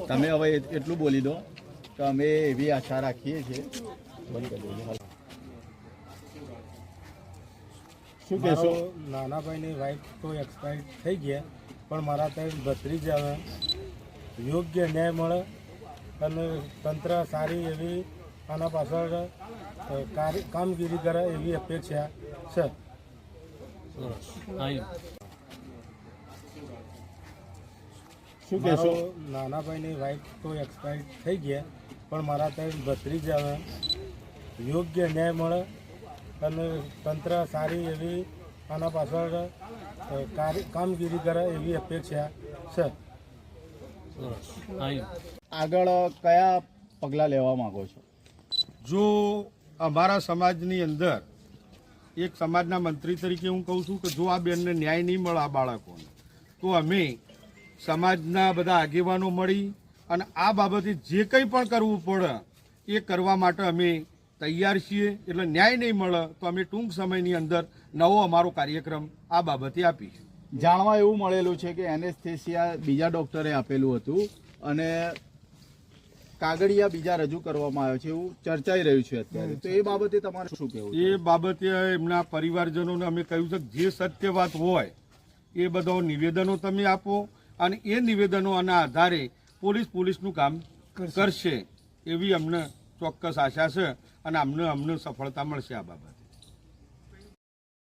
તમે હવે એટલું બોલી દો તો અમે એવી આશા રાખીએ છીએ. શું કહેશો? નાના ભાઈની વાઈફ તો એક્સપાયર થઈ ગયા, પણ મારા ત્યાં ભત્રીજાને યોગ્ય ન્યાય મળે અને તંત્ર સારી એવી આના પાછળ કામગીરી કરે એવી અપેક્ષા છે. શું કહેશો? નાના ભાઈની વાઈફ તો એક્સપાયર થઈ ગયા, પણ મારા ત્યાં ભત્રીજાને યોગ્ય ન્યાય મળે અને તંત્ર સારી એવી આના પાછળ કામગીરી કરે એવી અપેક્ષા છે. આગળ કયા પગલાં લેવા માંગો છો? જો અમારા સમાજની અંદર એક સમાજના મંત્રી તરીકે હું કહું છું કે જો આ બેનને ન્યાય નહીં મળે આ બાળકોને, તો અમે સમાજના બધા આગેવાનો મળી અને આ બાબતે જે કંઈ પણ કરવું પડે એ કરવા માટે અમે તૈયાર છીએ. એટલે ન્યાય નહીં મળે તો અમે ટૂંક સમયની અંદર નવો અમારો કાર્યક્રમ આ બાબતે આપીશું. જાણવા એવું મળેલું છે કે એનેસ્થેસિયા બીજા ડોક્ટરે આપેલું હતું અને કાગળિયા બીજા રજૂ કરવામાં આવ્યો છે એવું ચર્ચાઈ રહ્યું છે અત્યારે. તો એ બાબતે તમારે શું કહેવું? એ બાબતે એમના પરિવારજનોને અમે કહ્યું છે જે સત્ય વાત હોય એ બધો નિવેદનો તમે આપો અને એ નિવેદનોના આધારે પોલીસનું કામ કરશે એવી અમને ચોક્કસ આશા છે અને અમને સફળતા મળશે આ બાબતે.